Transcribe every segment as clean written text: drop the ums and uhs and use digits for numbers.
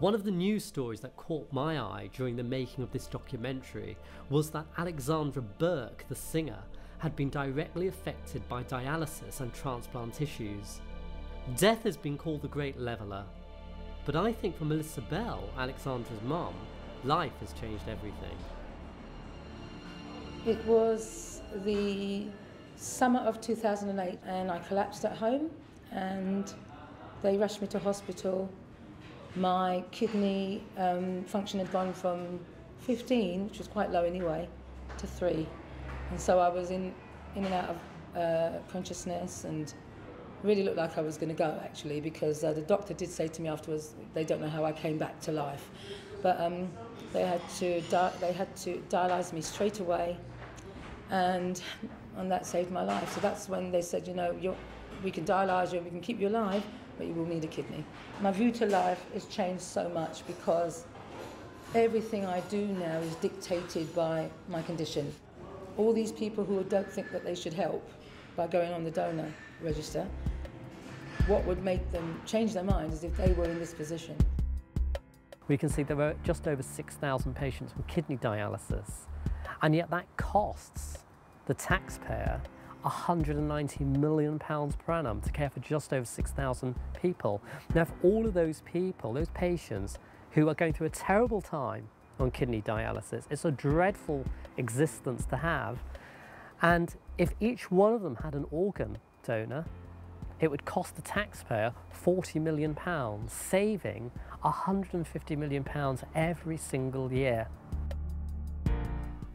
One of the news stories that caught my eye during the making of this documentary was that Alexandra Burke, the singer, had been directly affected by dialysis and transplant issues. Death has been called the great leveller, but I think for Melissa Bell, Alexandra's mum, life has changed everything. It was the summer of 2008 and I collapsed at home and they rushed me to hospital. My kidney function had gone from 15, which was quite low anyway, to 3. And so I was in and out of consciousness and really looked like I was going to go, actually, because the doctor did say to me afterwards, they don't know how I came back to life. But they had to dialyse me straight away, and that saved my life. So that's when they said, you know, we can dialyse you, we can keep you alive, but you will need a kidney. My view to life has changed so much because everything I do now is dictated by my condition. All these people who don't think that they should help by going on the donor register, what would make them change their mind is if they were in this position. We can see there are just over 6,000 patients with kidney dialysis, and yet that costs the taxpayer £190 million per annum to care for just over 6,000 people. Now, for all of those people, those patients who are going through a terrible time on kidney dialysis, it's a dreadful existence to have. And if each one of them had an organ donor, it would cost the taxpayer £40 million, saving £150 million every single year.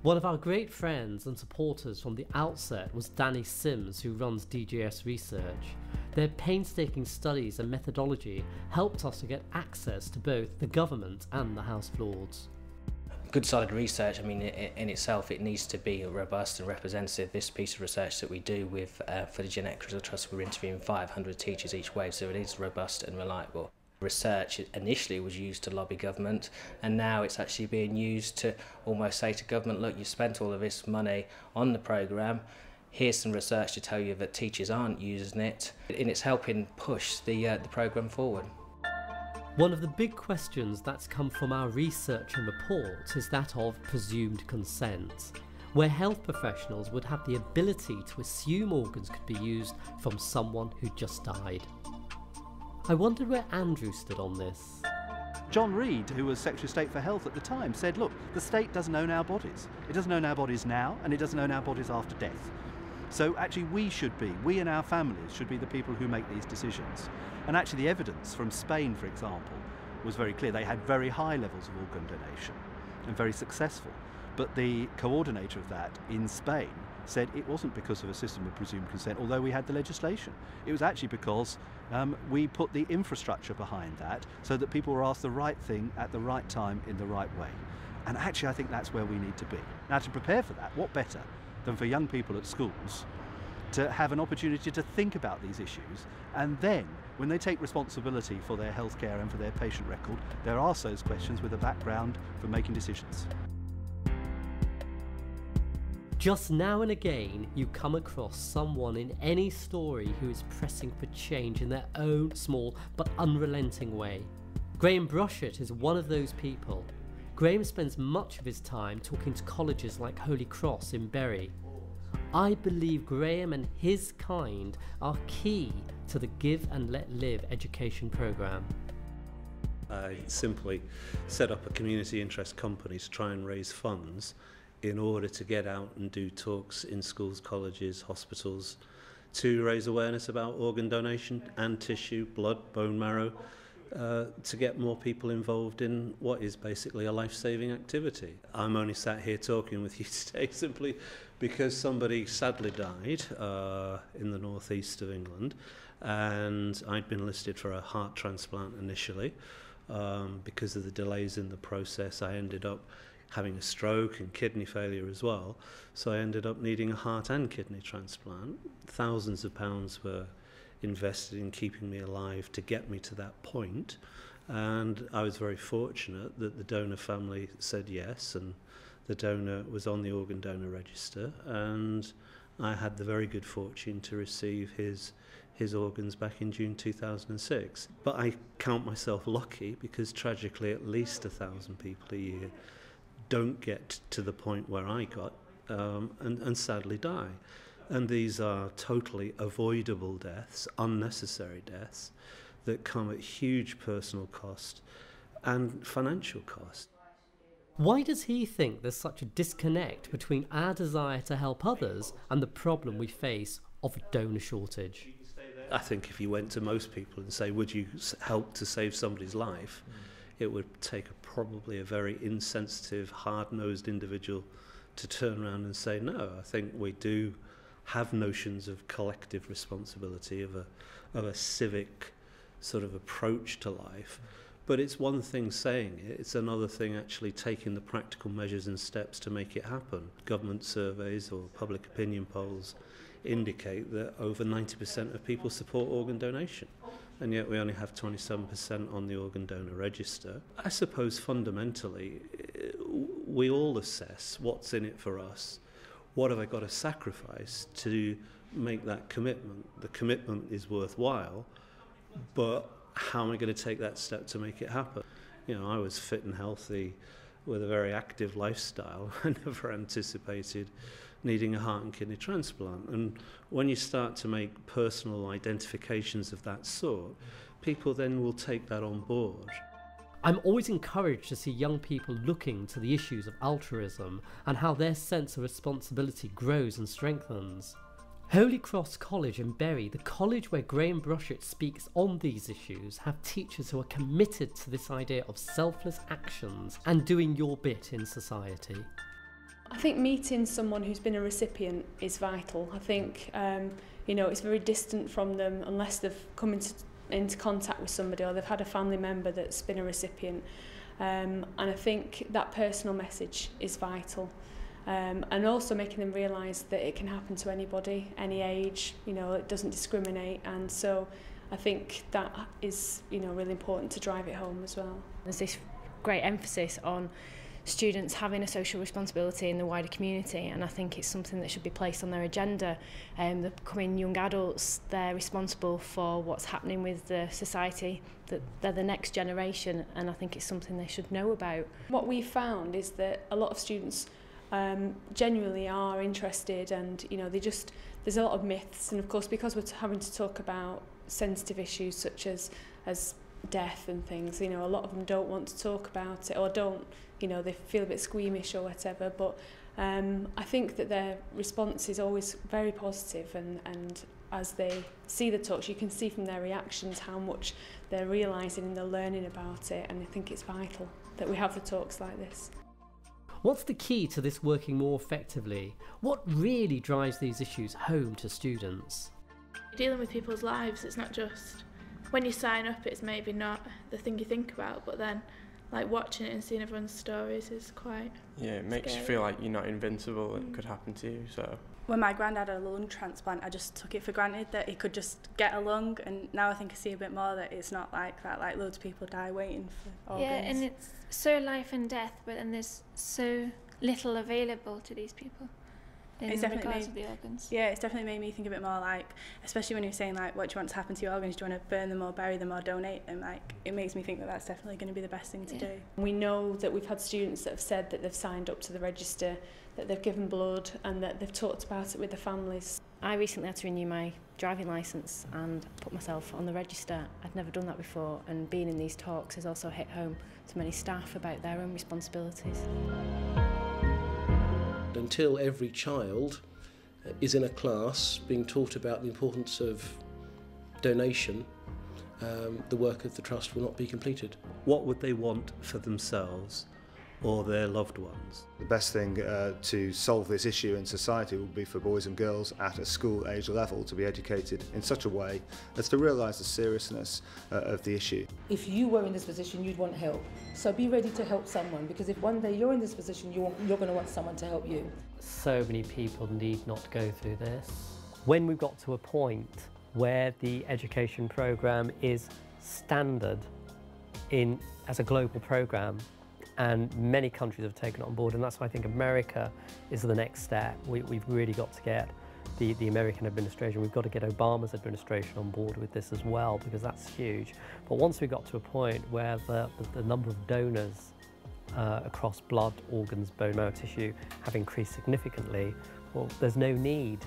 One of our great friends and supporters from the outset was Danny Sims, who runs DJS Research. Their painstaking studies and methodology helped us to get access to both the government and the House of Lords. Good solid research, I mean, in itself, it needs to be robust and representative. This piece of research that we do with for the Genetic Results Trust, we're interviewing 500 teachers each way, so it is robust and reliable. Research initially was used to lobby government, and now it's actually being used to almost say to government, look, you spent all of this money on the programme, here's some research to tell you that teachers aren't using it, and it's helping push the programme forward. One of the big questions that's come from our research and reports is that of presumed consent, where health professionals would have the ability to assume organs could be used from someone who just died. I wondered where Andrew stood on this. John Reid, who was Secretary of State for Health at the time, said, look, the state doesn't own our bodies. It doesn't own our bodies now, and it doesn't own our bodies after death. So actually we and our families should be the people who make these decisions. And actually the evidence from Spain, for example, was very clear. They had very high levels of organ donation and very successful. But the coordinator of that in Spain said it wasn't because of a system of presumed consent, although we had the legislation. It was actually because we put the infrastructure behind that so that people were asked the right thing at the right time in the right way. And actually I think that's where we need to be. Now, to prepare for that, what better than for young people at schools to have an opportunity to think about these issues, and then when they take responsibility for their healthcare and for their patient record, they're asked those questions with a background for making decisions. Just now and again, you come across someone in any story who is pressing for change in their own small but unrelenting way. Graham Brushett is one of those people. Graham spends much of his time talking to colleges like Holy Cross in Bury. I believe Graham and his kind are key to the Give and Let Live education programme. I simply set up a community interest company to try and raise funds in order to get out and do talks in schools, colleges, hospitals, to raise awareness about organ donation and tissue, blood, bone marrow, to get more people involved in what is basically a life-saving activity. I'm only sat here talking with you today simply because somebody sadly died in the northeast of England, and I'd been listed for a heart transplant initially. Because of the delays in the process, I ended up having a stroke and kidney failure as well, so I ended up needing a heart and kidney transplant. Thousands of pounds were invested in keeping me alive to get me to that point, and I was very fortunate that the donor family said yes, and the donor was on the organ donor register, and I had the very good fortune to receive his organs back in June 2006. But I count myself lucky because tragically at least 1,000 people a year don't get to the point where I got and sadly die. And these are totally avoidable deaths, unnecessary deaths that come at huge personal cost and financial cost. Why does he think there's such a disconnect between our desire to help others and the problem we face of a donor shortage? I think if you went to most people and say, would you help to save somebody's life, it would take probably a very insensitive, hard-nosed individual to turn around and say, no, I think we do have notions of collective responsibility, of a civic sort of approach to life. But it's one thing saying it, it's another thing actually taking the practical measures and steps to make it happen. Government surveys or public opinion polls indicate that over 90% of people support organ donation, and yet we only have 27% on the organ donor register. I suppose fundamentally we all assess what's in it for us. What have I got to sacrifice to make that commitment? The commitment is worthwhile, but how am I going to take that step to make it happen? You know, I was fit and healthy with a very active lifestyle. I never anticipated needing a heart and kidney transplant. And when you start to make personal identifications of that sort, people then will take that on board. I'm always encouraged to see young people looking to the issues of altruism and how their sense of responsibility grows and strengthens. Holy Cross College in Bury, the college where Graham Brushett speaks on these issues, have teachers who are committed to this idea of selfless actions and doing your bit in society. I think meeting someone who's been a recipient is vital. I think, it's very distant from them unless they've come into contact with somebody or they've had a family member that's been a recipient. And I think that personal message is vital. And also making them realise that it can happen to anybody, any age, it doesn't discriminate. And so I think that is, really important to drive it home as well. There's this great emphasis on students having a social responsibility in the wider community, and I think it's something that should be placed on their agenda. They're becoming young adults, they're responsible for what's happening with the society, that they're the next generation, and I think it's something they should know about. What we found is that a lot of students genuinely are interested, and there's a lot of myths, and of course because we're having to talk about sensitive issues such as death and things, a lot of them don't want to talk about it, or don't, they feel a bit squeamish or whatever, but I think that their response is always very positive, and as they see the talks, you can see from their reactions how much they're realising and they're learning about it, and I think it's vital that we have the talks like this. What's the key to this working more effectively? What really drives these issues home to students? Dealing with people's lives, it's not just when you sign up, it's maybe not the thing you think about, but then like watching it and seeing everyone's stories is quite it makes scary. You feel like you're not invincible, it could happen to you. So when my granddad had a lung transplant, I just took it for granted that he could just get a lung, and now I think I see a bit more that it's not like that, like loads of people die waiting for organs. Yeah, and it's so life and death, but then there's so little available to these people in regards to the organs. Yeah, it's definitely made me think a bit more, like, especially when you're saying like what do you want to happen to your organs, do you want to burn them or bury them or donate them, like it makes me think that that's definitely going to be the best thing to do. We know that we've had students that have said that they've signed up to the register, that they've given blood, and that they've talked about it with their families. I recently had to renew my driving licence and put myself on the register. I'd never done that before, and being in these talks has also hit home to many staff about their own responsibilities. Until every child is in a class being taught about the importance of donation, the work of the Trust will not be completed. What would they want for themselves or their loved ones? The best thing to solve this issue in society would be for boys and girls at a school age level to be educated in such a way as to realise the seriousness of the issue. If you were in this position, you'd want help. So be ready to help someone, because if one day you're in this position, you're going to want someone to help you. So many people need not go through this. When we've got to a point where the education programme is standard as a global programme, and many countries have taken it on board, and that's why I think America is the next step. We've really got to get the American administration. We've got to get Obama's administration on board with this as well, because that's huge. But once we got to a point where the number of donors across blood, organs, bone marrow tissue have increased significantly, well, there's no need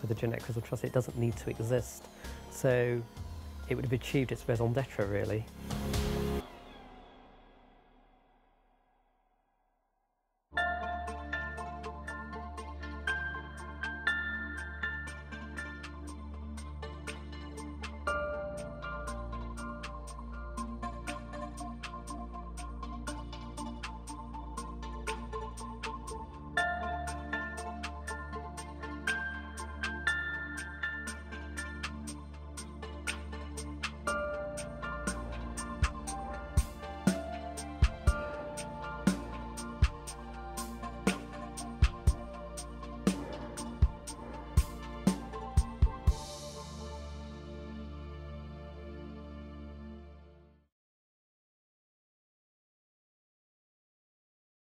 for the Genetic Crystal Trust. It doesn't need to exist. So it would have achieved its raison d'etre, really.